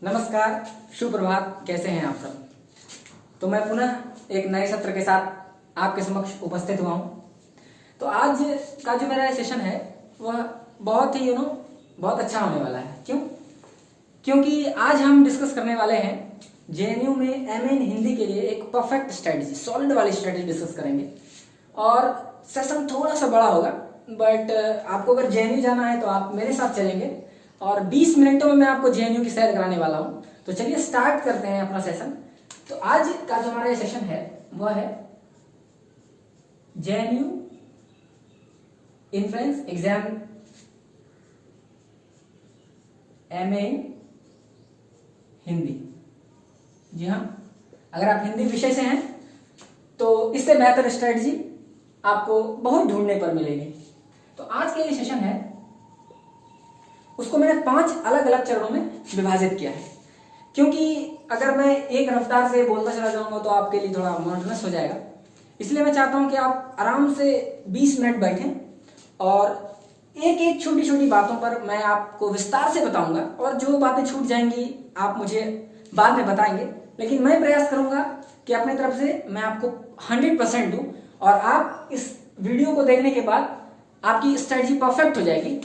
नमस्कार, शुभ प्रभात। कैसे हैं आप सब? तो मैं पुनः एक नए सत्र के साथ आपके समक्ष उपस्थित हुआ हूँ। तो आज का जो मेरा सेशन है वह बहुत ही बहुत अच्छा होने वाला है। क्यों? क्योंकि आज हम डिस्कस करने वाले हैं जेएनयू में एमए इन हिंदी के लिए एक परफेक्ट स्ट्रेटजी, सॉलिड वाली स्ट्रेटजी डिस्कस करेंगे। और सेशन थोड़ा सा बड़ा होगा, बट आपको अगर जेएनयू जाना है तो आप मेरे साथ चलेंगे और 20 मिनटों में मैं आपको जेएनयू की सैर कराने वाला हूं। तो चलिए स्टार्ट करते हैं अपना सेशन। तो आज का जो हमारा सेशन है वह है JNU entrance exam MA in Hindi. जी हाँ, अगर आप हिंदी विषय से हैं तो इससे बेहतर स्ट्रेटजी आपको बहुत ढूंढने पर मिलेगी। तो आज के ये सेशन है उसको मैंने 5 अलग अलग चरणों में विभाजित किया है, क्योंकि अगर मैं एक रफ्तार से बोलता चला जाऊंगा तो आपके लिए थोड़ा मोनोटोनस हो जाएगा। इसलिए मैं चाहता हूं कि आप आराम से 20 मिनट बैठें और एक एक छोटी छोटी बातों पर मैं आपको विस्तार से बताऊंगा, और जो बातें छूट जाएंगी आप मुझे बाद में बताएंगे। लेकिन मैं प्रयास करूंगा कि अपने तरफ से मैं आपको 100% दूं, और आप इस वीडियो को देखने के बाद आपकी स्ट्रेटजी परफेक्ट हो जाएगी।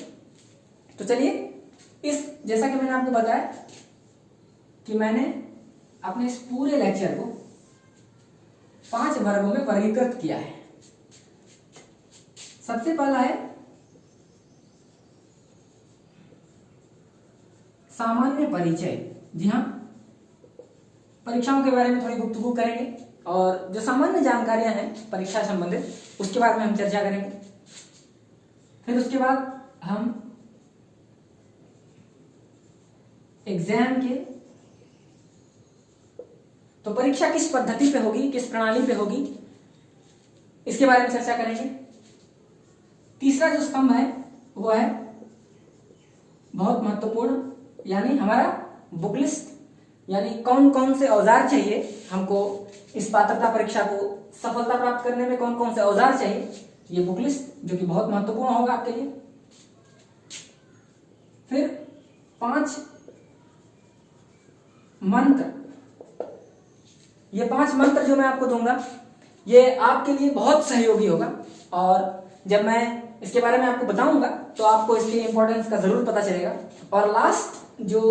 तो चलिए, इस जैसा कि मैंने आपको बताया कि मैंने अपने इस पूरे लेक्चर को 5 वर्गों में वर्गीकृत किया है। सबसे पहला है सामान्य परिचय। जी हाँ, परीक्षाओं के बारे में थोड़ी गुफ्तगू करेंगे और जो सामान्य जानकारियां हैं परीक्षा संबंधित उसके बारे में हम चर्चा करेंगे। फिर उसके बाद हम एग्जाम के तो परीक्षा किस पद्धति पे होगी, किस प्रणाली पे होगी, इसके बारे में चर्चा करेंगे। तीसरा जो स्तंभ है वो है बहुत महत्वपूर्ण, यानी हमारा बुक लिस्ट, यानी कौन कौन से औजार चाहिए हमको इस पात्रता परीक्षा को सफलता प्राप्त करने में, कौन कौन से औजार चाहिए, ये बुक लिस्ट जो कि बहुत महत्वपूर्ण होगा आपके लिए। फिर 5 मंत्र, ये 5 मंत्र जो मैं आपको दूंगा ये आपके लिए बहुत सहयोगी होगा, और जब मैं इसके बारे में आपको बताऊंगा तो आपको इसकी इंपॉर्टेंस का जरूर पता चलेगा। और लास्ट जो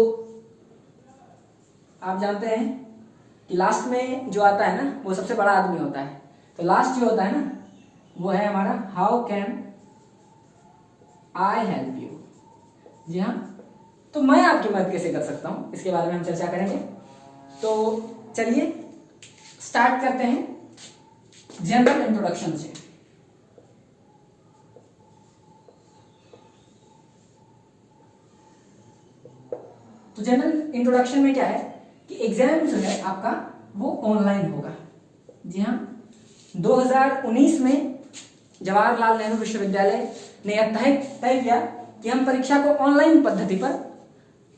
आप जानते हैं कि लास्ट में जो आता है ना वो सबसे बड़ा आदमी होता है। तो लास्ट जो होता है ना वो है हमारा how can I help you. जी हाँ, तो मैं आपकी मदद कैसे कर सकता हूं, इसके बारे में हम चर्चा करेंगे। तो चलिए स्टार्ट करते हैं जनरल इंट्रोडक्शन से। तो जनरल इंट्रोडक्शन में क्या है कि एग्जाम जो है आपका वो ऑनलाइन होगा। जी हाँ, 2019 में जवाहरलाल नेहरू विश्वविद्यालय ने यह तय किया कि हम परीक्षा को ऑनलाइन पद्धति पर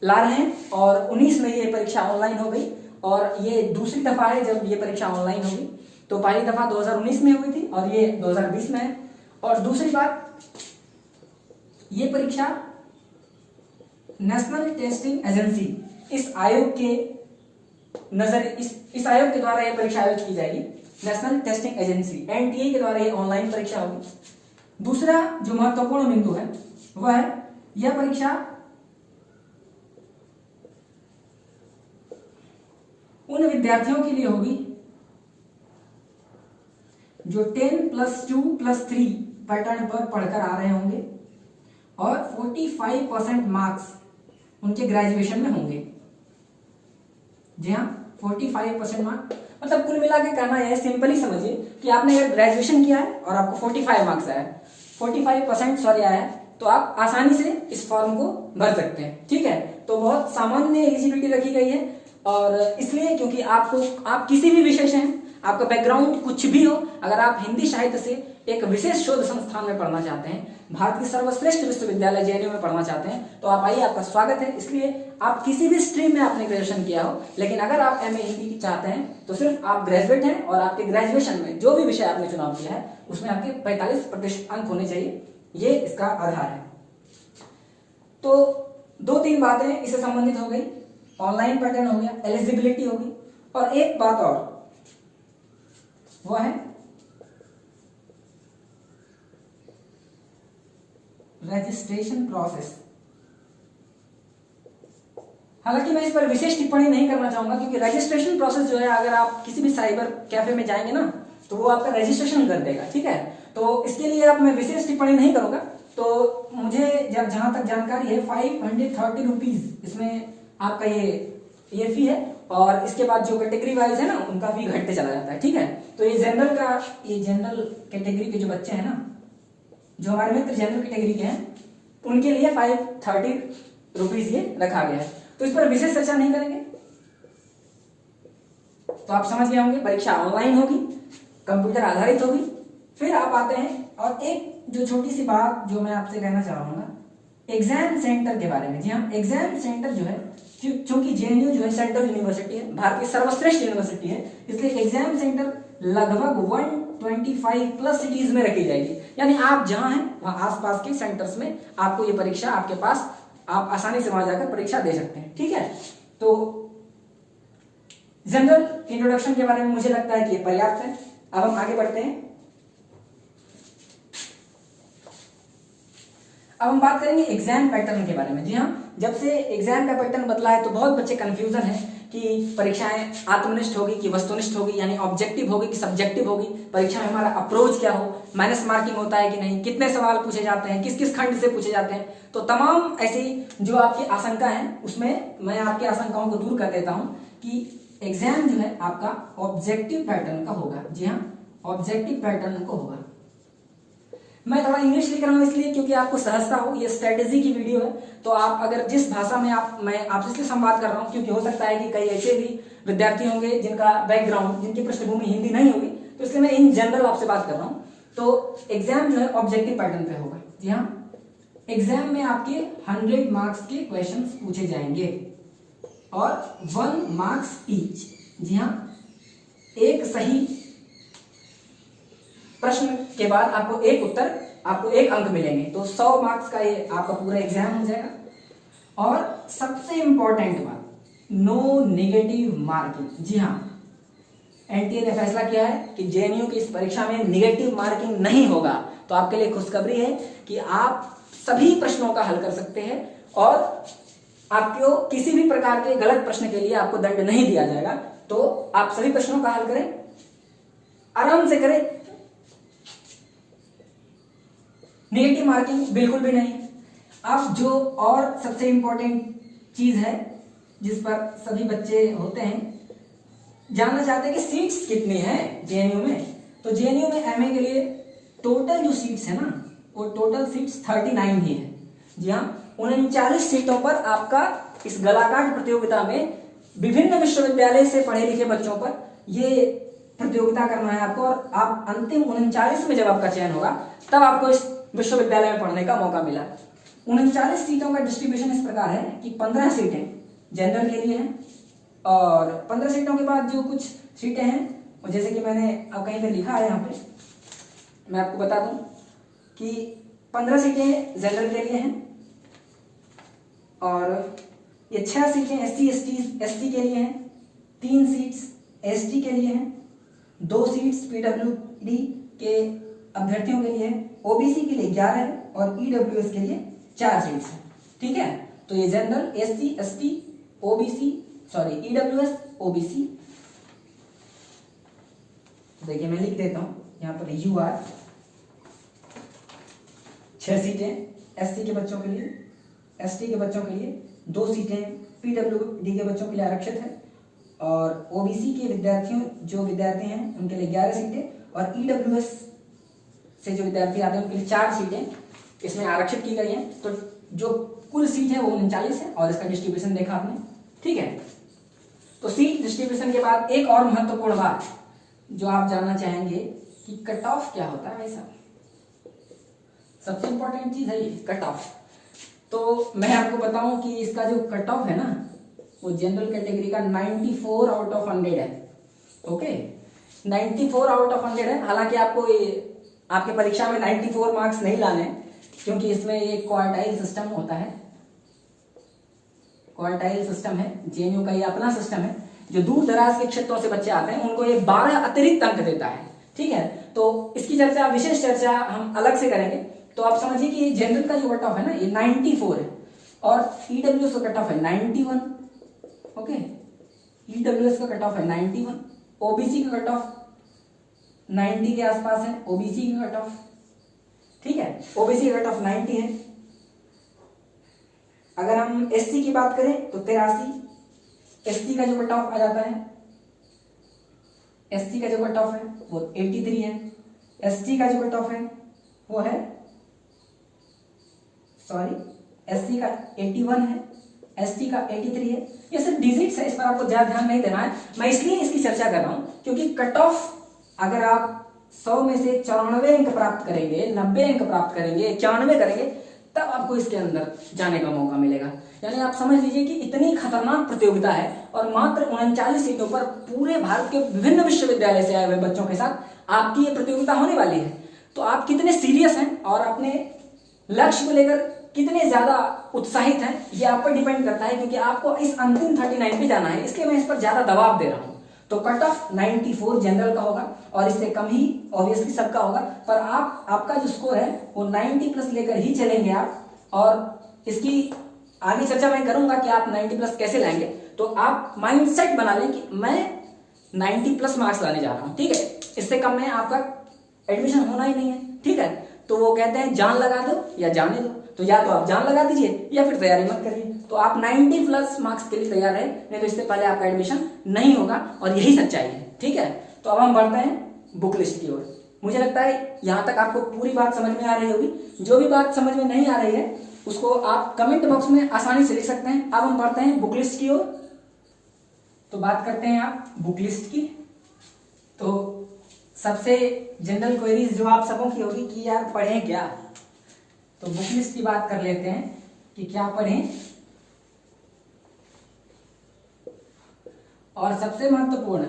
ला रहे हैं, और 19 में ये परीक्षा ऑनलाइन हो गई, और ये दूसरी दफा है जब ये परीक्षा ऑनलाइन होगी। तो पहली दफा 2019 में हुई थी और ये 2020 में है। और दूसरी बात, ये परीक्षा नेशनल टेस्टिंग एजेंसी, इस आयोग के इस आयोग के द्वारा यह परीक्षा आयोजित की जाएगी। नेशनल टेस्टिंग एजेंसी एनटीए के द्वारा यह ऑनलाइन परीक्षा होगी। दूसरा जो महत्वपूर्ण बिंदु है वह है यह परीक्षा उन विद्यार्थियों के लिए होगी जो 10+2+3 पैटर्न पर पढ़कर आ रहे होंगे, और 45% मार्क्स उनके ग्रेजुएशन में होंगे। जी हाँ, 45% मार्क्स, मतलब कुल मिला के कहना है, सिंपली समझिए कि आपने अगर ग्रेजुएशन किया है और आपको 45 मार्क्स आया है, 45% आया है, तो आप आसानी से इस फॉर्म को भर सकते हैं। ठीक है, तो बहुत सामान्य एलिजिबिलिटी रखी गई है, और इसलिए क्योंकि आप किसी भी विषय से हैं, आपका बैकग्राउंड कुछ भी हो, अगर आप हिंदी साहित्य से एक विशेष शोध संस्थान में पढ़ना चाहते हैं, भारत की सर्वश्रेष्ठ विश्वविद्यालय जेएनयू में पढ़ना चाहते हैं, तो आप आइए, आपका स्वागत है। इसलिए आप किसी भी स्ट्रीम में आपने ग्रेजुएशन किया हो, लेकिन अगर आप एमए हिंदी चाहते हैं तो सिर्फ आप ग्रेजुएट हैं और आपके ग्रेजुएशन में जो भी विषय आपने चुनाव किया है उसमें आपके 45% अंक होने चाहिए, ये इसका आधार है। तो 2-3 बातें इससे संबंधित हो गई। ऑनलाइन पैटर्न हो गया, एलिजिबिलिटी होगी, और एक बात और वो है रजिस्ट्रेशन प्रोसेस। हालांकि मैं इस पर विशेष टिप्पणी नहीं करना चाहूंगा, क्योंकि रजिस्ट्रेशन प्रोसेस जो है, अगर आप किसी भी साइबर कैफे में जाएंगे ना, तो वो आपका रजिस्ट्रेशन कर देगा, ठीक है। तो इसके लिए आप मैं विशेष टिप्पणी नहीं करूंगा। तो मुझे जहां तक जानकारी है 530 रुपीज इसमें आपका ये फी है, और इसके बाद जो कैटेगरी वाइज है ना, उनका फी घटते चला जाता है, ठीक है। तो ये जनरल कैटेगरी के जो बच्चे हैं ना, जो हमारे मित्र जनरल कैटेगरी के हैं, उनके लिए 530 रुपीज ये रखा गया है। तो इस पर विशेष चर्चा नहीं करेंगे। तो आप समझ गए होंगे, परीक्षा ऑनलाइन होगी, कंप्यूटर आधारित होगी। फिर आप आते हैं, और एक जो छोटी सी बात जो मैं आपसे कहना चाहूंगा एग्जाम सेंटर के बारे में। जी हाँ, एग्जाम सेंटर जो है, क्योंकि जेएनयू जो है सेंट्रल यूनिवर्सिटी है, भारत की सर्वश्रेष्ठ यूनिवर्सिटी है, इसलिए एग्जाम सेंटर लगभग 125 प्लस सिटीज में रखी जाएगी। यानी आप जहां हैं वहां आसपास के सेंटर्स में आपको ये परीक्षा आपके पास, आप आसानी से वहां जाकर परीक्षा दे सकते हैं, ठीक है। तो जनरल इंट्रोडक्शन के बारे में मुझे लगता है कि ये पर्याप्त है। अब हम आगे बढ़ते हैं। अब हम बात करेंगे एग्जाम पैटर्न के बारे में। जी हाँ, जब से एग्जाम का पैटर्न बदला है तो बहुत बच्चे कंफ्यूजन है कि परीक्षाएं आत्मनिष्ठ होगी कि वस्तुनिष्ठ होगी, यानी ऑब्जेक्टिव होगी कि सब्जेक्टिव होगी, परीक्षा में हमारा अप्रोच क्या हो, माइनस मार्किंग होता है कि नहीं, कितने सवाल पूछे जाते हैं, किस किस खंड से पूछे जाते हैं। तो तमाम ऐसी जो आपकी आशंका है, उसमें मैं आपकी आशंकाओं को दूर कर देता हूं कि एग्जाम जो है आपका ऑब्जेक्टिव पैटर्न का होगा। जी हाँ, ऑब्जेक्टिव पैटर्न को होगा। मैं थोड़ा इंग्लिश लिख रहा हूं इसलिए क्योंकि आपको सहजता हो, ये स्ट्रेटेजी की वीडियो है। तो आप अगर जिस भाषा में मैं आपसे इसलिए संवाद कर रहा हूं क्योंकि हो सकता है कि कई ऐसे भी विद्यार्थी होंगे जिनका बैकग्राउंड, जिनकी पृष्ठभूमि हिंदी नहीं होगी, तो इसलिए मैं इन जनरल आपसे बात कर रहा हूं। तो एग्जाम जो है ऑब्जेक्टिव पैटर्न पे होगा। जी हाँ, एग्जाम में आपके 100 मार्क्स के क्वेश्चन पूछे जाएंगे और 1 मार्क्स ईच। जी हाँ, एक सही प्रश्न के बाद आपको एक उत्तर, आपको एक अंक मिलेंगे। तो 100 मार्क्स का ये आपका पूरा एग्जाम हो जाएगा। और सबसे इंपॉर्टेंट बात, नो नेगेटिव मार्किंग। जी हाँ, एनटीए ने फैसला किया है कि जेएनयू की इस परीक्षा में नेगेटिव मार्किंग नहीं होगा। तो आपके लिए खुशखबरी है कि आप सभी प्रश्नों का हल कर सकते हैं और आपको किसी भी प्रकार के गलत प्रश्न के लिए आपको दंड नहीं दिया जाएगा। तो आप सभी प्रश्नों का हल करें, आराम से करें, नेगेटिव मार्किंग बिल्कुल भी नहीं। अब जो और सबसे इंपॉर्टेंट चीज है जिस पर सभी बच्चे होते हैं, जानना चाहते हैं कि सीट्स कितनी हैं जेएनयू में। तो जेएनयू में एमए के लिए टोटल जो सीट्स है ना, वो टोटल सीट्स 39 ही है। जी हाँ, 39 सीटों पर आपका इस गलाकाट प्रतियोगिता में विभिन्न विश्वविद्यालय से पढ़े लिखे बच्चों पर ये प्रतियोगिता करना है आपको। और आप अंतिम 39 में जब आपका चयन होगा तब आपको इस विश्वविद्यालय में पढ़ने का मौका मिला। 39 सीटों का डिस्ट्रीब्यूशन इस प्रकार है कि 15 सीटें जनरल के लिए हैं और 15 सीटों के बाद जो कुछ सीटें हैं, जैसे कि मैंने अब कहीं पे लिखा है, यहाँ पे मैं आपको बता दूं कि 15 सीटें जनरल के लिए हैं और ये 6 सीटें एससी के लिए हैं, 3 सीट्स एसटी के लिए हैं, 2 सीट्स पीडब्ल्यूडी के अभ्यर्थियों के लिए है, ओबीसी के लिए 11 है और ईडब्ल्यूएस के लिए 4 सीट्स हैं। ठीक है, तो ये general, SC, ST, OBC, sorry EWS, OBC. देखिए मैं लिख देता हूं यहां पर यूआर 6 सीटें एससी के बच्चों के लिए, एसटी के बच्चों के लिए 2 सीटें पीडब्ल्यूडी के बच्चों के लिए आरक्षित है और ओबीसी के विद्यार्थी हैं उनके लिए 11 सीटें और ईडब्ल्यूएस से जो विद्यार्थी आते हैं उनके लिए 4 सीटें इसमें आरक्षित की गई हैं। तो जो कुल सीट है वो 39 है और इसका डिस्ट्रीब्यूशन देखा आपने। ठीक है, तो सीट डिस्ट्रीब्यूशन के बाद एक और महत्वपूर्ण बात जो आप जानना चाहेंगे कि कट ऑफ क्या होता है। भाई साहब, सबसे इंपॉर्टेंट चीज है ये कट ऑफ। तो मैं आपको बताऊं कि इसका जो कट ऑफ है ना, वो जनरल कैटेगरी का 94 आउट ऑफ 100 है। ओके, 94 आउट ऑफ 100 है। हालांकि आपको ये आपके परीक्षा में 94 मार्क्स नहीं लाने क्योंकि इसमें एक क्वार्टाइल सिस्टम होता है। क्वार्टाइल सिस्टम है, जेएनयू का ये अपना सिस्टम है। जो दूर दराज के क्षेत्रों से बच्चे आते हैं उनको ये 12 अतिरिक्त अंक देता है, ठीक है। तो इसकी चर्चा, विशेष चर्चा हम अलग से करेंगे। तो आप समझिए कि जनरल का जो कट ऑफ है ना ये 94 है और ईडब्ल्यूएस का कट ऑफ है 91, ओके। ईडब्ल्यूएस का कट ऑफ है 91, ओबीसी का कट ऑफ 90 के आसपास है, ओबीसी का कट ऑफ, ठीक है। ओबीसी का कट ऑफ 90 है। अगर हम एससी की बात करें तो 83, एसटी का जो कट ऑफ आ जाता है, एसटी का जो कट ऑफ है वो 83 है, एसटी का जो कट ऑफ है वो है, सॉरी, एससी का 81 है, एसटी का 83 है। ये सिर्फ डिजिट्स है, इस पर आपको ज्यादा ध्यान नहीं देना है। मैं इसलिए इसकी चर्चा कर रहा हूं क्योंकि कट ऑफ अगर आप 100 में से 94 अंक प्राप्त करेंगे, 90 अंक प्राप्त करेंगे, 91 करेंगे, तब आपको इसके अंदर जाने का मौका मिलेगा। यानी आप समझ लीजिए कि इतनी खतरनाक प्रतियोगिता है और मात्र 39 सीटों पर पूरे भारत के विभिन्न विश्वविद्यालय से आए हुए बच्चों के साथ आपकी ये प्रतियोगिता होने वाली है। तो आप कितने सीरियस हैं और अपने लक्ष्य को लेकर कितने ज्यादा उत्साहित हैं ये आप पर डिपेंड करता है, क्योंकि आपको इस अंतिम 39 पे जाना है, इसलिए मैं इस पर ज्यादा दबाव दे रहा हूं। तो कट ऑफ 94 जनरल का होगा और इससे कम ही ऑब्वियसली सबका होगा, पर आपका जो स्कोर है वो 90 प्लस लेकर ही चलेंगे आप। और इसकी आगे चर्चा मैं करूंगा कि आप 90 प्लस कैसे लाएंगे। तो आप माइंडसेट बना लें कि मैं 90 प्लस मार्क्स लाने जा रहा हूं, ठीक है। इससे कम में आपका एडमिशन होना ही नहीं है, ठीक है। तो वो कहते हैं जान लगा दो या जाने दो, तो या तो आप जान लगा दीजिए या फिर तैयारी मत करिए। तो आप 90 प्लस मार्क्स के लिए तैयार रहे, नहीं तो इससे पहले आपका एडमिशन नहीं होगा, और यही सच्चाई है, ठीक है। तो अब हम बढ़ते हैं बुक लिस्ट की ओर। मुझे लगता है यहां तक आपको पूरी बात समझ में आ रही होगी। जो भी बात समझ में नहीं आ रही है उसको आप कमेंट बॉक्स में आसानी से लिख सकते हैं। अब हम बढ़ते हैं बुक लिस्ट की ओर। तो बात करते हैं आप बुक लिस्ट की। तो सबसे जनरल क्वेरीज जो आप सबों की होगी कि यार पढ़ें क्या, तो बुक लिस्ट की बात कर लेते हैं कि क्या पढ़ें। और सबसे महत्वपूर्ण,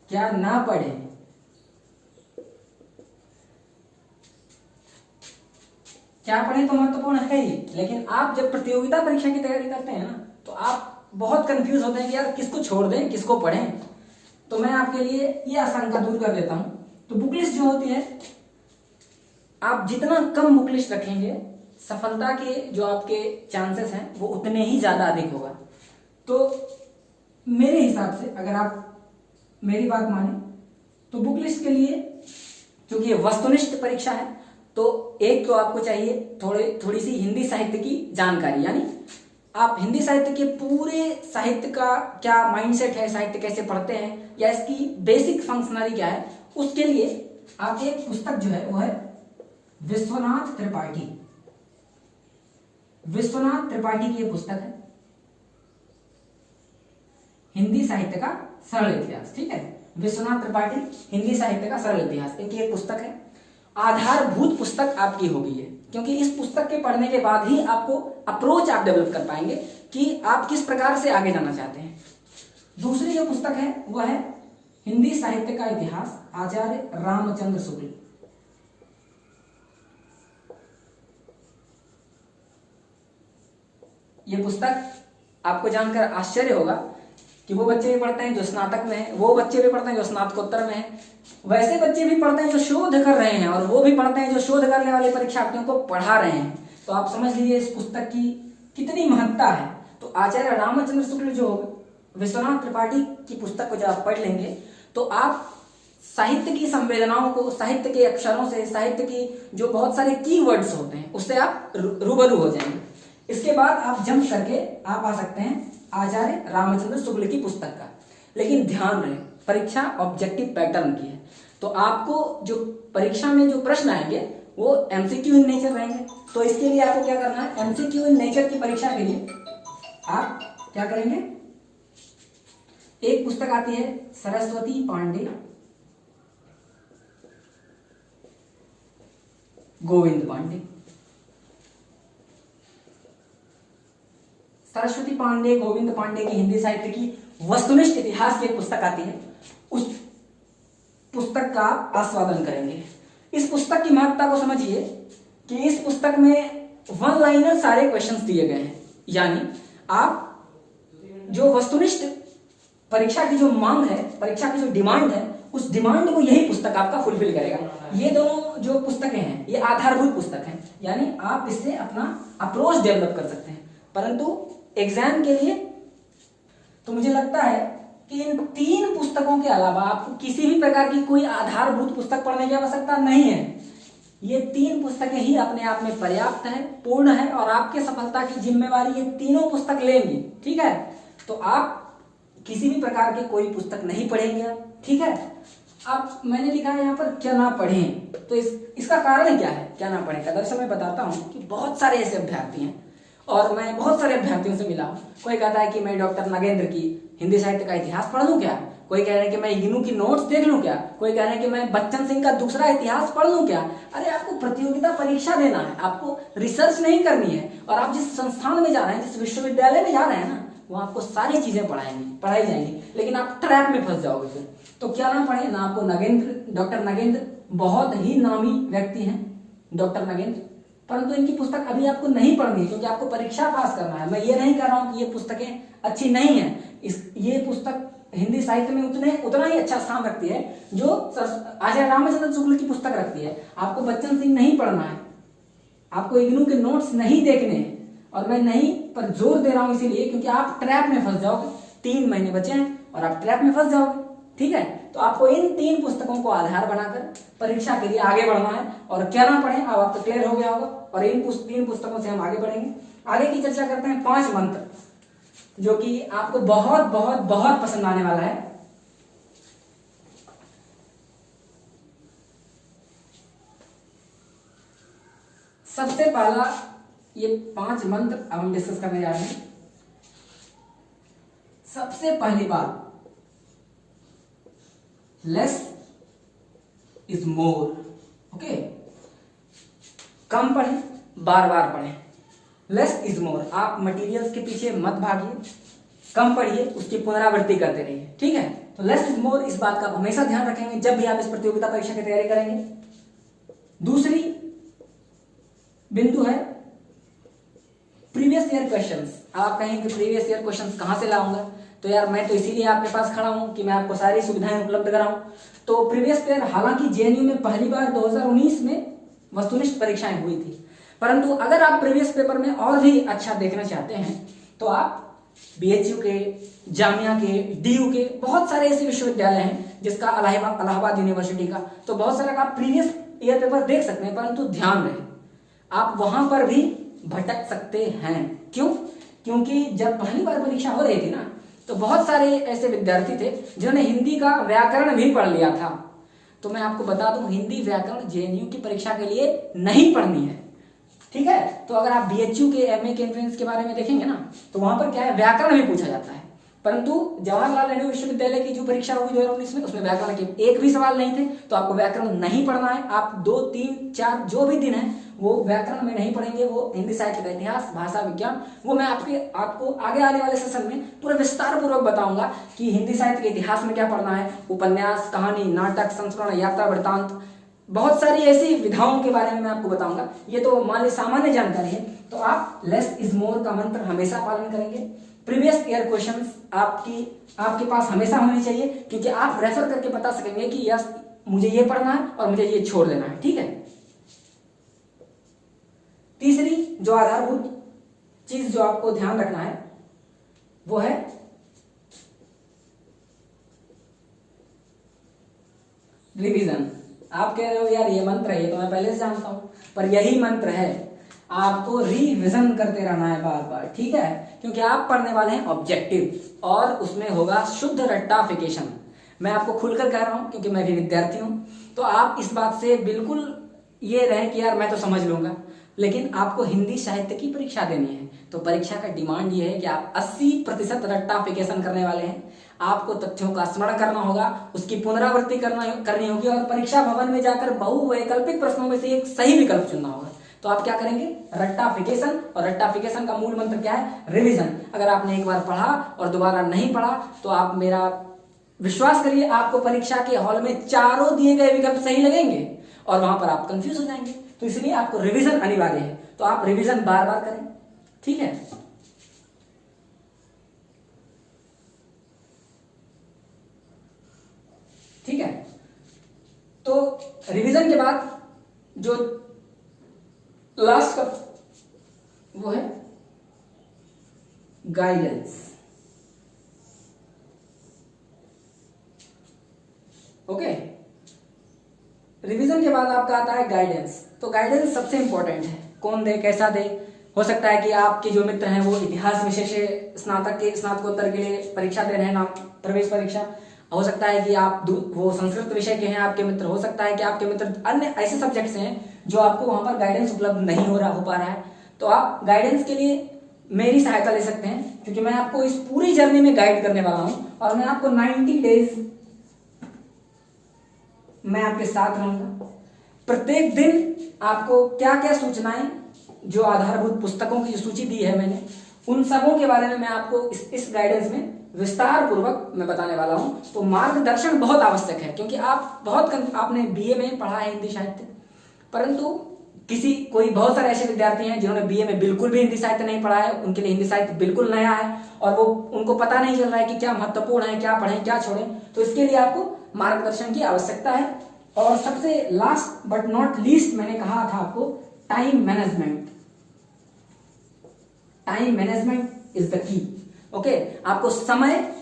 क्या ना पढ़ें। क्या पढ़ें तो महत्वपूर्ण है ही, लेकिन आप जब प्रतियोगिता परीक्षा की तैयारी करते हैं ना तो आप बहुत कंफ्यूज होते हैं कि यार किसको छोड़ दें, किसको पढ़ें। तो मैं आपके लिए ये आशंका दूर कर देता हूं। तो बुक लिस्ट जो होती है, आप जितना कम बुक लिस्ट रखेंगे सफलता के जो आपके चांसेस हैं वो उतने ही ज्यादा अधिक होगा। तो मेरे हिसाब से अगर आप मेरी बात माने तो बुक लिस्ट के लिए, क्योंकि ये वस्तुनिष्ठ परीक्षा है, तो एक तो आपको चाहिए थोड़ी सी हिंदी साहित्य की जानकारी। यानी आप हिंदी साहित्य के पूरे साहित्य का क्या माइंडसेट है, साहित्य कैसे पढ़ते हैं, या इसकी बेसिक फंक्शनली क्या है, उसके लिए आप एक पुस्तक जो है वो है विश्वनाथ त्रिपाठी। विश्वनाथ त्रिपाठी की ये पुस्तक है, हिंदी साहित्य का सरल इतिहास, ठीक है। विश्वनाथ त्रिपाठी हिंदी साहित्य का सरल इतिहास एक ये पुस्तक है। आधारभूत पुस्तक आपकी होगी ये, क्योंकि इस पुस्तक के पढ़ने के बाद ही आपको अप्रोच आप डेवलप कर पाएंगे कि आप किस प्रकार से आगे जाना चाहते हैं। दूसरी जो पुस्तक है वह है हिंदी साहित्य का इतिहास, आचार्य रामचंद्र शुक्ल। ये पुस्तक आपको जानकर आश्चर्य होगा कि वो बच्चे भी पढ़ते हैं जो स्नातक में है, वो बच्चे भी पढ़ते हैं जो स्नातकोत्तर में है, वैसे बच्चे भी पढ़ते हैं जो शोध कर रहे हैं, और वो भी पढ़ते हैं जो शोध करने वाले परीक्षार्थियों को पढ़ा रहे हैं। तो आप समझ लीजिए इस पुस्तक की कितनी महत्ता है। तो आचार्य रामचंद्र शुक्ल जो विश्वनाथ त्रिपाठी की पुस्तक को जब आप पढ़ लेंगे तो आप साहित्य की संवेदनाओं को, साहित्य के अक्षरों से, साहित्य की जो बहुत सारे कीवर्ड्स होते हैं उससे आप रूबरू हो जाएंगे। इसके बाद आप जंप करके आप आ सकते हैं आचार्य रामचंद्र शुक्ल की पुस्तक का। लेकिन ध्यान रहे परीक्षा ऑब्जेक्टिव पैटर्न की है, तो आपको जो परीक्षा में जो प्रश्न आएंगे वो एमसीक्यू इन नेचर रहेंगे। तो इसके लिए आपको क्या करना है, एमसीक्यू इन नेचर की परीक्षा के लिए आप क्या करेंगे, एक पुस्तक आती है सरस्वती पांडे, गोविंद पांडे। सरस्वती पांडे, गोविंद पांडे की हिंदी साहित्य की वस्तुनिष्ठ इतिहास की एक पुस्तक आती है, उस पुस्तक का आस्वादन करेंगे। इस पुस्तक की महत्ता को समझिए कि इस पुस्तक में वन लाइनर सारे क्वेश्चंस दिए गए हैं, यानी आप जो वस्तुनिष्ठ परीक्षा की जो मांग है, परीक्षा की जो डिमांड है, उस डिमांड को यही पुस्तक आपका फुलफिल करेगा। ये दोनों जो पुस्तकें हैं ये आधारभूत पुस्तक हैं, यानी आप इससे अपना अप्रोच डेवलप कर सकते हैं। परंतु एग्जाम के लिए तो मुझे लगता है कि इन 3 पुस्तकों के अलावा आपको किसी भी प्रकार की कोई आधारभूत पुस्तक पढ़ने की आवश्यकता नहीं है। ये 3 पुस्तकें ही अपने आप में पर्याप्त है, पूर्ण है, और आपके सफलता की जिम्मेवारी ये तीनों पुस्तक लेंगी। ठीक है, तो आप किसी भी प्रकार की कोई पुस्तक नहीं पढ़ेंगे। ठीक है, आप मैंने लिखा है यहाँ पर क्या ना पढ़ें, तो इसका कारण क्या है क्या ना पढ़ें का? दरअसल मैं बताता हूँ कि बहुत सारे ऐसे अभ्यर्थी हैं और मैं बहुत सारे अभ्यर्थियों से मिला हूँ। कोई कहता है कि मैं डॉक्टर नगेंद्र की हिंदी साहित्य का इतिहास पढ़ लूँ क्या, कोई कह रहे हैं कि मैं इग्नू की नोट्स देख लूँ क्या, कोई कह रहे हैं कि मैं बच्चन सिंह का दूसरा इतिहास पढ़ लूँ क्या। अरे आपको प्रतियोगिता परीक्षा देना है, आपको रिसर्च नहीं करनी है, और आप जिस संस्थान में जा रहे हैं, जिस विश्वविद्यालय में जा रहे हैं ना, वो आपको सारी चीजें पढ़ाई जाएंगी, लेकिन आप ट्रैप में फंस जाओगे फिर। तो क्या ना पढ़े ना आपको डॉक्टर नगेंद्र बहुत ही नामी व्यक्ति हैं डॉक्टर नगेंद्र, परंतु इनकी पुस्तक अभी आपको नहीं पढ़नी है क्योंकि आपको परीक्षा पास करना है। मैं ये नहीं कह रहा हूं कि ये पुस्तकें अच्छी नहीं है, ये पुस्तक हिंदी साहित्य में उतना ही अच्छा स्थान रखती है जो आचार्य रामचंद्र शुक्ल की पुस्तक रखती है। आपको बच्चन सिंह नहीं पढ़ना है, आपको इग्नू के नोट्स नहीं देखने हैं, और मैं नहीं पर जोर दे रहा हूं इसीलिए क्योंकि आप ट्रैप में फंस जाओगे। 3 महीने बचे हैं और आप ट्रैप में फंस जाओगे। ठीक है, तो आपको इन 3 पुस्तकों को आधार बनाकर परीक्षा के लिए आगे बढ़ना है। और क्या ना पढ़ें, अब आपको क्लियर हो गया होगा, और इन 3 पुस्तकों से हम आगे बढ़ेंगे। आगे की चर्चा करते हैं 5 मंत्र, जो कि आपको बहुत बहुत बहुत पसंद आने वाला है। सबसे पहला ये 5 मंत्र अब हम डिस्कस करने जा रहे हैं। सबसे पहली बात, लेस इज मोर। ओके, कम पढ़ें, बार बार पढ़ें। लेस इज मोर, आप मटेरियल्स के पीछे मत भागिए, कम पढ़िए, उसकी पुनरावृत्ति करते रहिए। ठीक है, तो लेस इज मोर, इस बात का आप हमेशा ध्यान रखेंगे जब भी आप इस प्रतियोगिता परीक्षा की तैयारी करेंगे। दूसरी बिंदु है प्रीवियस ईयर क्वेश्चंस। आप कहेंगे कि प्रीवियस ईयर क्वेश्चंस कहां से लाऊंगा, तो यार मैं तो इसीलिए आपके पास खड़ा हूं कि मैं आपको सारी सुविधाएं उपलब्ध कराऊं। तो प्रीवियस ईयर, हालांकि जेएनयू में पहली बार 2019 में वस्तुनिष्ठ परीक्षाएं हुई थी, परंतु अगर आप प्रीवियस पेपर में और भी अच्छा देखना चाहते हैं तो आप बीएचयू के, जामिया के, डीयू के, बहुत सारे ऐसे विश्वविद्यालय हैं जिसका इलाहाबाद यूनिवर्सिटी का, तो बहुत सारा आप प्रीवियस ईयर पेपर देख सकते हैं। परंतु ध्यान रहे, आप वहां पर भी भटक सकते हैं। क्यों? क्योंकि जब पहली बार परीक्षा हो रही थी ना, तो बहुत सारे ऐसे विद्यार्थी थे जिन्होंने हिंदी का व्याकरण भी पढ़ लिया था। तो मैं आपको बता दूं, हिंदी व्याकरण जेएनयू की परीक्षा के लिए नहीं पढ़नी है। ठीक है, तो अगर आप बीएचयू के एमए के एंट्रेंस के बारे में देखेंगे ना, तो वहां पर क्या है, व्याकरण भी पूछा जाता है। परंतु जवाहरलाल नेहरू विश्वविद्यालय की जो परीक्षा हुई 2019 में, उसमें व्याकरण के एक भी सवाल नहीं थे, तो आपको व्याकरण नहीं पढ़ना है। आप 2, 3, 4 जो भी दिन है वो व्याकरण में नहीं पढ़ेंगे, वो हिंदी साहित्य का इतिहास, भाषा विज्ञान, वो मैं आपको आगे आने वाले सेशन में पूरा विस्तार पूर्वक बताऊंगा कि हिंदी साहित्य के इतिहास में क्या पढ़ना है, उपन्यास, कहानी, नाटक, संस्मरण, यात्रा वृत्तांत, बहुत सारी ऐसी विधाओं के बारे में मैं आपको बताऊंगा। ये तो मान ली सामान्य जानकारी है। तो आप लेस इज मोर का मंत्र हमेशा पालन करेंगे। प्रीवियस ईयर क्वेश्चंस आपके पास हमेशा होने चाहिए, क्योंकि आप रेफर करके बता सकेंगे कि यस मुझे ये पढ़ना है और मुझे ये छोड़ देना है। ठीक है, तीसरी जो आधारभूत चीज जो आपको ध्यान रखना है वो है रिवीजन। आप कह रहे हो यार ये मंत्र है, ये तो मैं पहले से जानता हूं, पर यही मंत्र है, आपको रिविजन करते रहना है बार बार। ठीक है, क्योंकि आप पढ़ने वाले हैं ऑब्जेक्टिव और उसमें होगा शुद्ध रट्टाफिकेशन। मैं आपको खुलकर कह रहा हूं क्योंकि मैं भी विद्यार्थी हूं, तो आप इस बात से बिल्कुल ये रहे कि यार मैं तो समझ लूंगा, लेकिन आपको हिंदी साहित्य की परीक्षा देनी है। तो परीक्षा का डिमांड ये है कि आप 80% रट्टाफिकेशन करने वाले हैं। आपको तथ्यों का स्मरण करना होगा, उसकी पुनरावृत्ति करनी होगी, और परीक्षा भवन में जाकर बहुवैकल्पिक प्रश्नों में से एक सही विकल्प चुनना होगा। तो आप क्या करेंगे, रट्टाफिकेशन। और रट्टाफिकेशन का मूल मंत्र क्या है, रिवीजन। अगर आपने एक बार पढ़ा और दोबारा नहीं पढ़ा तो आप मेरा विश्वास करिए, आपको परीक्षा के हॉल में चारों दिए गए विकल्प सही लगेंगे और वहां पर आप कंफ्यूज हो जाएंगे। तो इसलिए आपको रिवीजन अनिवार्य है, तो आप रिवीजन बार बार करें, ठीक है। ठीक है, तो रिवीजन के बाद जो लास्ट का वो है गाइडेंस। ओके, रिवीजन के बाद आपका आता है गाइडेंस। तो गाइडेंस सबसे इंपॉर्टेंट है, कौन दे, कैसा दे। हो सकता है कि आपके जो मित्र हैं वो इतिहास विषय से स्नातकोत्तर के लिए परीक्षा दे रहे हैं, प्रवेश परीक्षा। हो सकता है कि आप वो संस्कृत विषय के हैं आपके मित्र, हो सकता है कि आपके मित्र अन्य ऐसे सब्जेक्ट्स हैं जो आपको वहां पर गाइडेंस उपलब्ध नहीं हो पा रहा है, तो आप गाइडेंस के लिए मेरी सहायता ले सकते हैं, क्योंकि मैं आपको इस पूरी जर्नी में गाइड करने वाला हूं और मैं आपको 90 डेज मैं आपके साथ रहूंगा। प्रत्येक दिन आपको क्या क्या सूचनाएं, जो आधारभूत पुस्तकों की जो सूची दी है मैंने, उन सबों के बारे में मैं आपको इस गाइडेंस में विस्तार पूर्वक मैं बताने वाला हूं। तो मार्गदर्शन बहुत आवश्यक है, क्योंकि आपने बीए में पढ़ा है हिंदी साहित्य, परंतु बहुत सारे ऐसे विद्यार्थी हैं जिन्होंने बीए में बिल्कुल भी हिंदी साहित्य नहीं पढ़ा है, उनके लिए हिंदी साहित्य बिल्कुल नया है और उनको पता नहीं चल रहा है कि क्या महत्वपूर्ण है, क्या पढ़ें क्या छोड़ें। तो इसके लिए आपको मार्गदर्शन की आवश्यकता है। और सबसे लास्ट बट नॉट लीस्ट मैंने कहा था आपको time management. Time management is the key. Okay, आपको समय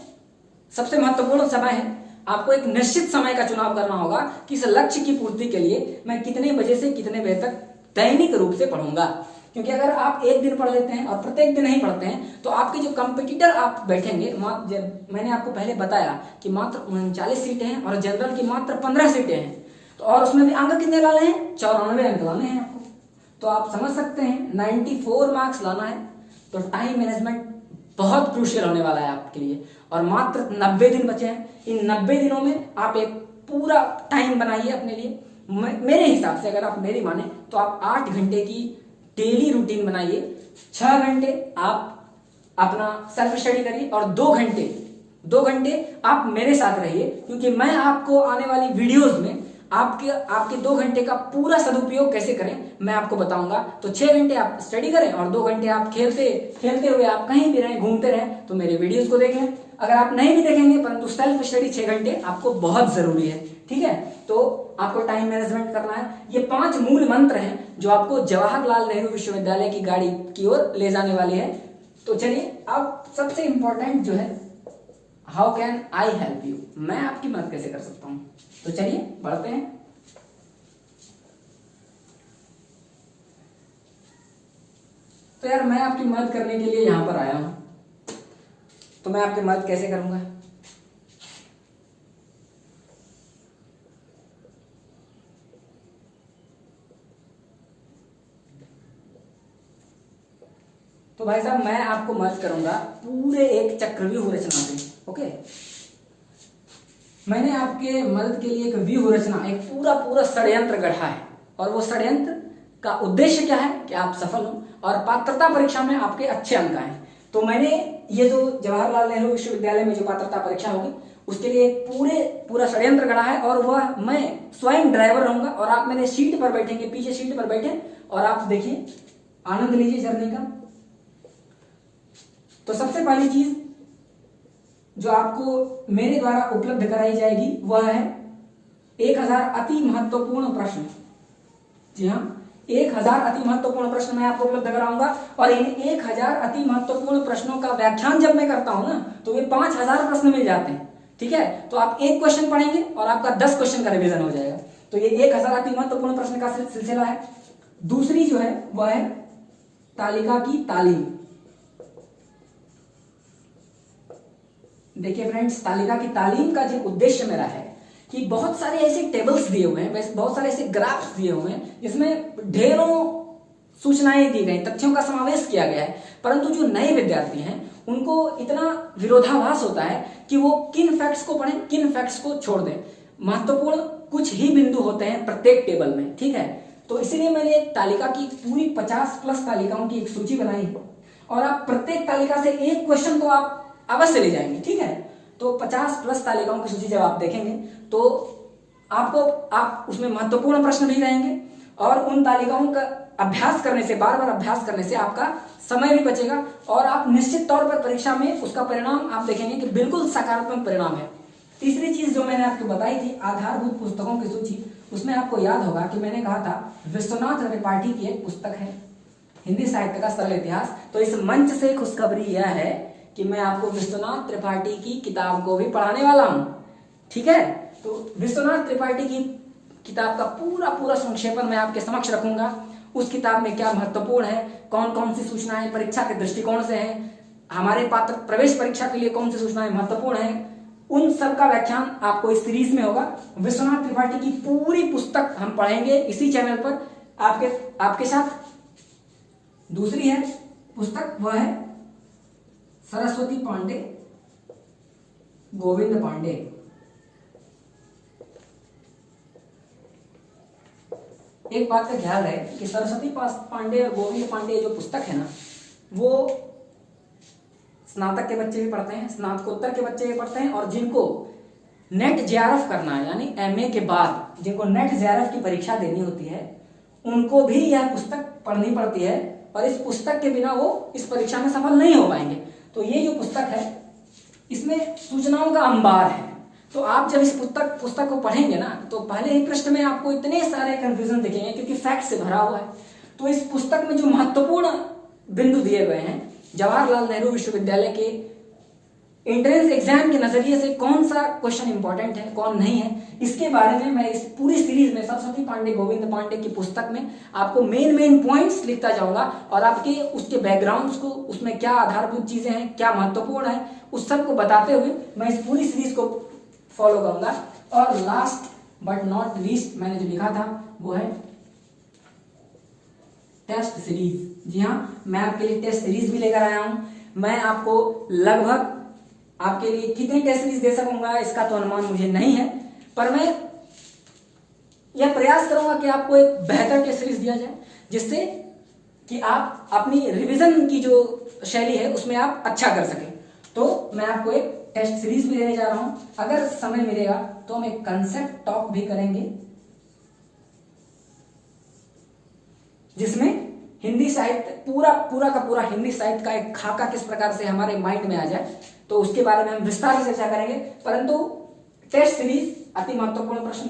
सबसे महत्वपूर्ण समय है। आपको एक निश्चित समय का चुनाव करना होगा कि इस लक्ष्य की पूर्ति के लिए मैं कितने बजे से कितने बजे तक दैनिक रूप से पढ़ूंगा। क्योंकि अगर आप एक दिन पढ़ लेते हैं और प्रत्येक दिन नहीं पढ़ते हैं तो आपके जो कंपटीटर आप बैठेंगे, मैंने आपको पहले बताया कि मात्र 39 सीटें हैं और जनरल की मात्र 15 सीटें हैं, तो और उसमें भी अंक कितने लाने हैं, 94 अंक लाने हैं आपको। तो आप समझ सकते हैं 94 मार्क्स लाना है। तो टाइम मैनेजमेंट बहुत क्रूशियल होने वाला है आपके लिए। और मात्र 90 दिन बचे हैं, इन 90 दिनों में आप एक पूरा टाइम बनाइए अपने लिए। मेरे हिसाब से अगर आप मेरी माने तो आप 8 घंटे की डेली रूटीन बनाइए, 6 घंटे आप अपना सेल्फ स्टडी करिए और 2 घंटे आप मेरे साथ रहिए, क्योंकि मैं आपको आने वाली वीडियोस में आपके 2 घंटे का पूरा सदुपयोग कैसे करें मैं आपको बताऊंगा। तो 6 घंटे आप स्टडी करें और 2 घंटे आप खेलते हुए आप कहीं भी रहें, घूमते रहें, तो मेरे वीडियोस को देखें। अगर आप नहीं भी देखेंगे परंतु सेल्फ स्टडी 6 घंटे आपको बहुत जरूरी है, ठीक है। तो आपको टाइम मैनेजमेंट करना है। ये 5 मूल मंत्र हैं जो आपको जवाहरलाल नेहरू विश्वविद्यालय की गाड़ी की ओर ले जाने वाली है। तो चलिए, अब सबसे इंपॉर्टेंट जो है, how can I help you, मैं आपकी मदद कैसे कर सकता हूं। तो चलिए बढ़ते हैं। तो यार मैं आपकी मदद करने के लिए यहां पर आया हूं, तो मैं आपकी मदद कैसे करूंगा। तो भाई साहब मैं आपको मदद करूंगा पूरे एक चक्रव्यूह रचना से। ओके, मैंने आपके मदद के लिए एक व्यूह रचना, एक पूरा षड्यंत्र गढ़ा है, और वो षड्यंत्र का उद्देश्य क्या है कि आप सफल हो और पात्रता परीक्षा में आपके अच्छे अंक आए। तो मैंने ये जो जवाहरलाल नेहरू विश्वविद्यालय में जो पात्रता परीक्षा होगी उसके लिए पूरा षड्यंत्र गढ़ा है, और वह मैं स्वयं ड्राइवर रहूंगा और आप मेरे सीट पर बैठेंगे, पीछे सीट पर बैठे और आप देखिए, आनंद लीजिए जर्नी का। तो सबसे पहली चीज जो आपको मेरे द्वारा उपलब्ध कराई जाएगी वह है 1000 अति महत्वपूर्ण प्रश्न। जी हाँ, 1000 अति महत्वपूर्ण प्रश्न मैं आपको उपलब्ध कराऊंगा, और इन 1000 अति महत्वपूर्ण प्रश्नों का व्याख्यान जब मैं करता हूं ना तो ये 5000 प्रश्न मिल जाते हैं, ठीक है। तो आप एक क्वेश्चन पढ़ेंगे और आपका 10 क्वेश्चन का रिवीजन हो जाएगा। तो ये 1000 अति महत्वपूर्ण प्रश्न का सिलसिला है। दूसरी जो है वह है तालिका की तालीम। देखिए फ्रेंड्स, तालिका की तालीम का जो उद्देश्य मेरा है कि बहुत सारे ऐसे टेबल्स दिए हुए हैं, बहुत सारे ऐसे ग्राफ्स दिए हुए हैं जिसमें ढेरों सूचनाएं दी गई, तथ्यों का समावेश किया गया है, परंतु जो नए विद्यार्थी हैं उनको इतना विरोधाभास होता है कि वो किन फैक्ट्स को पढ़ें, किन फैक्ट्स को छोड़ दें। महत्वपूर्ण कुछ ही बिंदु होते हैं प्रत्येक टेबल में, ठीक है। तो इसीलिए मैंने एक तालिका की पूरी 50+ तालिकाओं की एक सूची बनाई है, और आप प्रत्येक तालिका से एक क्वेश्चन तो आप अवश्य ले जाएंगे, ठीक है। तो 50+ तालिकाओं की सूची जब आप देखेंगे तो आप उसमें महत्वपूर्ण प्रश्न भी रहेंगे और उन तालिकाओं का अभ्यास करने से, बार बार अभ्यास करने से आपका समय भी बचेगा और आप निश्चित तौर पर परीक्षा में उसका परिणाम आप देखेंगे कि बिल्कुल सकारात्मक परिणाम है। तीसरी चीज जो मैंने आपको बताई थी आधारभूत पुस्तकों की सूची, उसमें आपको याद होगा कि मैंने कहा था विश्वनाथ त्रिपाठी की एक पुस्तक है हिंदी साहित्य का सरल इतिहास। तो इस मंच से खुशखबरी यह है कि मैं आपको विश्वनाथ त्रिपाठी की किताब को भी पढ़ाने वाला हूं, ठीक है। तो विश्वनाथ त्रिपाठी की किताब का पूरा संक्षेपण मैं आपके समक्ष रखूंगा। उस किताब में क्या महत्वपूर्ण है, कौन कौन सी सूचनाएं परीक्षा के दृष्टिकोण से है, हमारे पात्र प्रवेश परीक्षा के लिए कौन सी सूचनाएं महत्वपूर्ण है, उन सब का व्याख्यान आपको इस सीरीज में होगा। विश्वनाथ त्रिपाठी की पूरी पुस्तक हम पढ़ेंगे इसी चैनल पर आपके साथ। दूसरी है पुस्तक, वह है सरस्वती पांडे गोविंद पांडे। एक बात का ख्याल है कि सरस्वती पांडे और गोविंद पांडे जो पुस्तक है ना, वो स्नातक के बच्चे भी पढ़ते हैं, स्नातकोत्तर के बच्चे भी पढ़ते हैं, और जिनको नेट जेआरएफ करना है यानी एमए के बाद जिनको नेट जेआरएफ की परीक्षा देनी होती है, उनको भी यह पुस्तक पढ़नी पड़ती है और इस पुस्तक के बिना वो इस परीक्षा में सफल नहीं हो पाएंगे। तो ये जो पुस्तक है इसमें सूचनाओं का अंबार है। तो आप जब इस पुस्तक को पढ़ेंगे ना, तो पहले ही पृष्ठ में आपको इतने सारे कंफ्यूजन दिखेंगे क्योंकि फैक्ट से भरा हुआ है। तो इस पुस्तक में जो महत्वपूर्ण बिंदु दिए गए हैं, जवाहरलाल नेहरू विश्वविद्यालय के एंट्रेंस एग्जाम के नजरिए से कौन सा क्वेश्चन इंपॉर्टेंट है, कौन नहीं है, इसके बारे में मैं इस पूरी सीरीज में सरस्वती पांडे गोविंद पांडे की पुस्तक में आपको मेन पॉइंट्स लिखता जाऊंगा और आपके उसके बैकग्राउंड्स को, उसमें क्या आधारभूत चीजें हैं, क्या महत्वपूर्ण है, उस सब को बताते हुए मैं इस पूरी सीरीज को फॉलो करूंगा। और लास्ट बट नॉट लीस्ट मैंने जो लिखा था वो है टेस्ट सीरीज। जी हाँ, मैं आपके लिए टेस्ट सीरीज भी लेकर आया हूं। मैं आपको लगभग आपके लिए कितनी टेस्ट सीरीज दे सकूंगा इसका तो अनुमान मुझे नहीं है, पर मैं यह प्रयास करूंगा कि आपको एक बेहतर टेस्ट सीरीज दिया जाए जिससे कि आप अपनी रिवीजन की जो शैली है उसमें आप अच्छा कर सकें। तो मैं आपको एक टेस्ट सीरीज भी देने जा रहा हूं। अगर समय मिलेगा तो हम एक कंसेप्ट टॉक भी करेंगे जिसमें हिंदी साहित्य पूरा का पूरा हिंदी साहित्य का एक खाका किस प्रकार से हमारे माइंड में आ जाए, तो उसके बारे में हम विस्तार से चर्चा करेंगे। परंतु टेस्ट सीरीज अति महत्वपूर्ण प्रश्न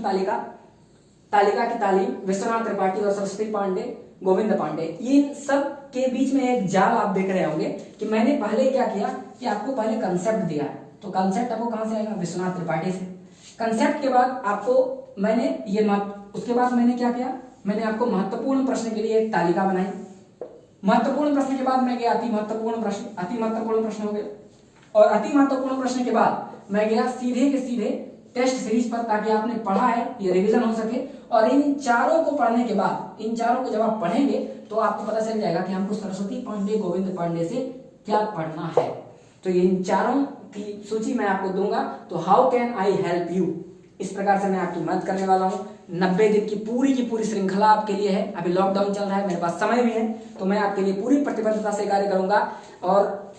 तालिका की तालीम, विश्वनाथ त्रिपाठी और सरस्वती पांडे गोविंद पांडे, इन सब के बीच में एक जाल आप देख रहे होंगे कि मैंने पहले क्या किया कि आपको पहले कंसेप्ट दिया। तो कंसेप्ट आपको कहां से आएगा? विश्वनाथ त्रिपाठी से। कंसेप्ट के बाद आपको मैंने उसके बाद मैंने क्या किया, मैंने आपको महत्वपूर्ण प्रश्न के लिए एक तालिका बनाई। महत्वपूर्ण प्रश्न के बाद मैं गया अति महत्वपूर्ण प्रश्न हो गए, और अति महत्वपूर्ण प्रश्न के बाद मैं गया सीधे के सीधे टेस्ट सीरीज पर, ताकि आपने पढ़ा है ये रिवीजन हो सके। और इन चारों को पढ़ने के बाद, इन चारों को जब आप पढ़ेंगे तो आपको पता चल जाएगा कि हमको सरस्वती पांडे गोविंद पांडे से क्या पढ़ना है। तो इन चारों की सूची मैं आपको दूंगा। तो how can I help you, इस प्रकार से मैं आपकी मदद करने वाला हूं। 90 दिन की पूरी श्रृंखला आपके लिए है। अभी लॉकडाउन चल रहा है, मेरे पास समय भी है, तो मैं आपके लिए पूरी प्रतिबद्धता से कार्य करूंगा। और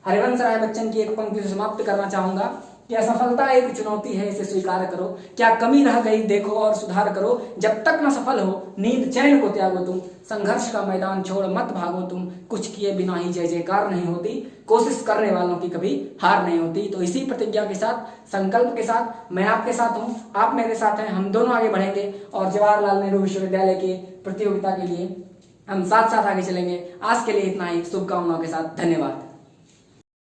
हरिवंश राय बच्चन की एक पंक्ति से समाप्त करना चाहूंगा कि असफलता एक चुनौती है, इसे स्वीकार करो, क्या कमी रह गई देखो और सुधार करो, जब तक न सफल हो नींद चैन को त्यागो तुम, संघर्ष का मैदान छोड़ मत भागो तुम, कुछ किए बिना ही जय जयकार नहीं होती, कोशिश करने वालों की कभी हार नहीं होती। तो इसी प्रतिज्ञा के साथ, संकल्प के साथ मैं आपके साथ हूं, आप मेरे साथ हैं, हम दोनों आगे बढ़ेंगे और जवाहरलाल नेहरू विश्वविद्यालय की प्रतियोगिता के लिए हम साथ साथ आगे चलेंगे। आज के लिए इतना ही, शुभकामनाओं के साथ, धन्यवाद।